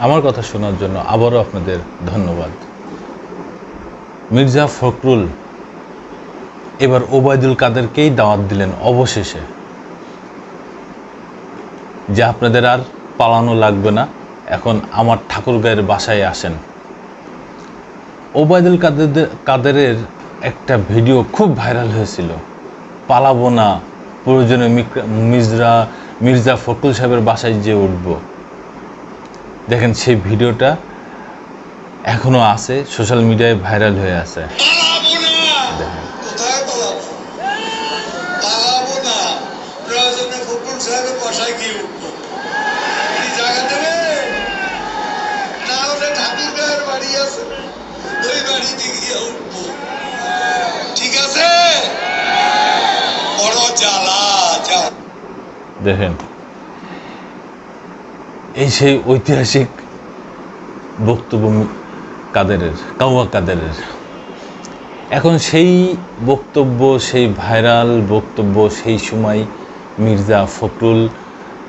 আমার কথা শোনার জন্য আবারও আপনাদের ধন্যবাদ। মির্জা ফখরুল এবার ওবায়দুল কাদেরকেই দাওয়াত দিলেন অবশেষে, যে আপনাদের আর পালানো লাগবে না, এখন আমার ঠাকুরগাঁয়ের বাসায় আসেন। ওবায়দুল কাদেরের একটা ভিডিও খুব ভাইরাল হয়েছিল, পালাবো না, প্রয়োজনে মির্জা ফখরুল সাহেবের বাসায় যে উঠব। দেখেন সেই ভিডিওটা এখনো আছে, সোশ্যাল মিডিয়ায় ভাইরাল হয়ে আছে। দেখেন এই সেই ঐতিহাসিক বক্তব্য কাওয়া কাদেরের। এখন সেই বক্তব্য, সেই ভাইরাল বক্তব্য, সেই সময় মির্জা ফখরুল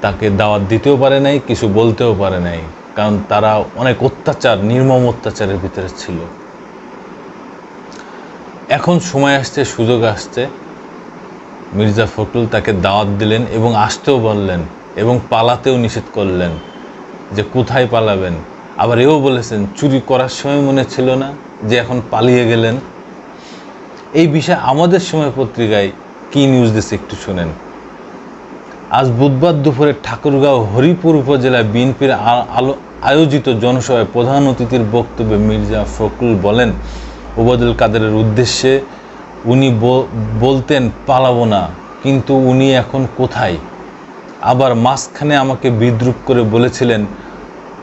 তাকে দাওয়াত দিতেও পারে নাই, কিছু বলতেও পারে নাই, কারণ তারা অনেক অত্যাচার, নির্মম অত্যাচারের ভিতরে ছিল। এখন সময় আসছে, সুযোগ আসছে, মির্জা ফখরুল তাকে দাওয়াত দিলেন এবং আসতেও বললেন এবং পালাতেও নিষেধ করলেন, যে কোথায় পালাবেন। আবার এও বলেছেন চুরি করার সময় মনে ছিল না যে এখন পালিয়ে গেলেন। এই বিষয়ে আমাদের সময় পত্রিকায় কি নিউজ দিচ্ছে একটু শুনেন। আজ বুধবার দুপুরে ঠাকুরগাঁও হরিপুর উপজেলায় বিএনপির আয়োজিত জনসভায় প্রধান অতিথির বক্তব্যে মির্জা ফখরুল বলেন, ওবায়দুল কাদেরের উদ্দেশ্যে উনি বলতেন পালাবো না, কিন্তু উনি এখন কোথায়। আবার মাঝখানে আমাকে বিদ্রূপ করে বলেছিলেন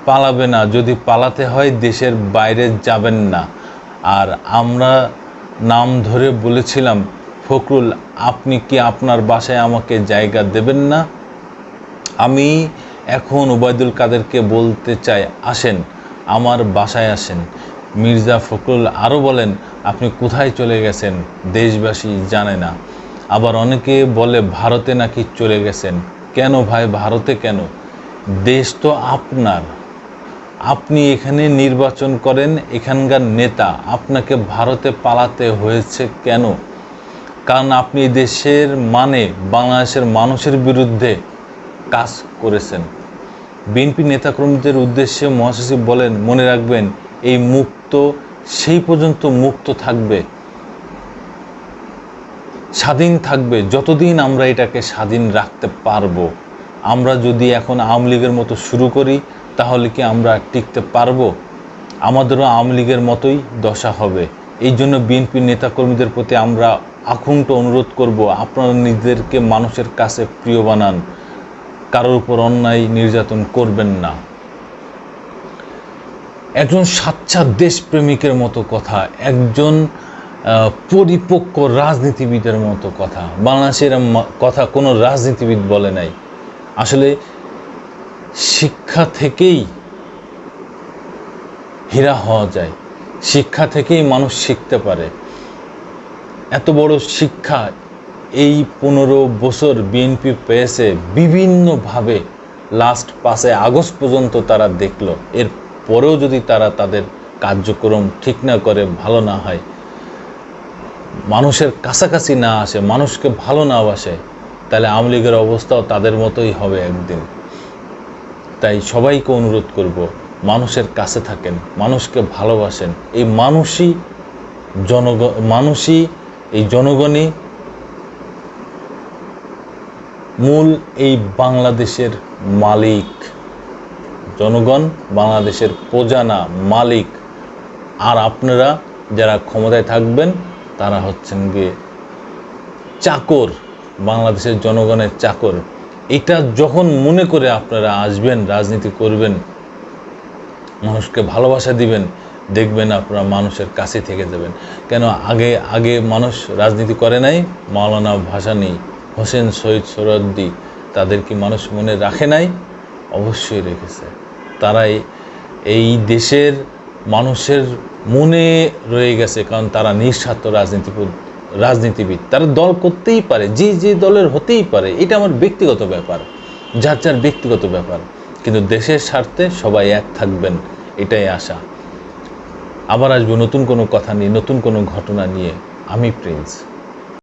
পালাবে না, যদি পালাতে হয় দেশের বাইরে যাবেন না। আর আমরা নাম ধরে বলেছিলাম, ফখরুল আপনি কি আপনার বাসায় আমাকে জায়গা দেবেন না। আমি এখন ওবায়দুল কাদেরকে বলতে চাই, আসেন আমার বাসায় আসেন। মির্জা ফখরুল আরও বলেন, আপনি কোথায় চলে গেছেন দেশবাসী জানে না। আবার অনেকে বলে ভারতে নাকি চলে গেছেন। কেন ভাই, ভারতে কেন? দেশ তো আপনার, আপনি এখানে নির্বাচন করেন, এখানকার নেতা, আপনাকে ভারতে পালাতে হয়েছে কেন? কারণ আপনি দেশের বাংলাদেশের মানুষের বিরুদ্ধে কাজ করেছেন। বিএনপি নেতাকর্মীদের উদ্দেশ্যে মহাসচিব বলেন, মনে রাখবেন এই মুক্ত সেই পর্যন্ত মুক্ত থাকবে, স্বাধীন থাকবে যতদিন আমরা এটাকে স্বাধীন রাখতে পারবো। আমরা যদি এখন আওয়ামী লীগের মতো শুরু করি তাহলে কি আমরা টিকতে পারবো? আমাদেরও আওয়ামী লীগের মতোই দশা হবে। এই জন্য বিএনপি নেতাকর্মীদের প্রতি আমরা আকুণ্ঠ অনুরোধ করব, আপনারা নিজেদেরকে মানুষের কাছে প্রিয় বানান, কারোর উপর অন্যায় নির্যাতন করবেন না। একজন সাচ্চা দেশপ্রেমিকের মতো কথা, একজন পরিপক্ক রাজনীতিবিদের মতো কথা। বাংলাদেশের কথা কোনো রাজনীতিবিদ বলে নাই। আসলে শিক্ষা থেকেই হীরা হওয়া যায়, শিক্ষা থেকেই মানুষ শিখতে পারে। এত বড় শিক্ষা এই 15 বছর বিএনপি পেয়েছে বিভিন্নভাবে। লাস্ট 5 আগস্ট পর্যন্ত তারা দেখলো। এর পরেও যদি তারা তাদের কার্যক্রম ঠিক না করে, ভালো না হয়, মানুষের কাছাকাছি না আসে, মানুষকে ভালো না বাসে, তাহলে আওয়ামী লীগের অবস্থাও তাদের মতোই হবে একদিন। তাই সবাইকে অনুরোধ করব, মানুষের কাছে থাকেন, মানুষকে ভালোবাসেন। এই জনগণই মূল এই বাংলাদেশের মালিক। জনগণ বাংলাদেশের প্রজা না, মালিক। আর আপনারা যারা ক্ষমতায় থাকবেন তারা হচ্ছেন গিয়ে চাকর, বাংলাদেশের জনগণের চাকর। এটা যখন মনে করে আপনারা আসবেন, রাজনীতি করবেন, মানুষকে ভালোবাসা দিবেন, দেখবেন আপনারা মানুষের কাছে থেকে যাবেন। কেন আগে মানুষ রাজনীতি করে নাই? মাওলানা ভাসানী, হোসেন শহীদ সোহরাওয়ার্দী, তাদের কি মানুষ মনে রাখে নাই? অবশ্যই রেখেছে। তারাই এই দেশের মানুষের মনে রয়ে গেছে, কারণ তারা নিঃস্বার্থ রাজনীতিবিদ। তারা দল করতেই পারে, যে দলের হতেই পারে। এটা আমার ব্যক্তিগত ব্যাপার, যার ব্যক্তিগত ব্যাপার। কিন্তু দেশের স্বার্থে সবাই এক থাকবেন, এটাই আশা। আবার আসবো নতুন কোনো কথা নিয়ে, নতুন কোনো ঘটনা নিয়ে। আমি প্রিন্স।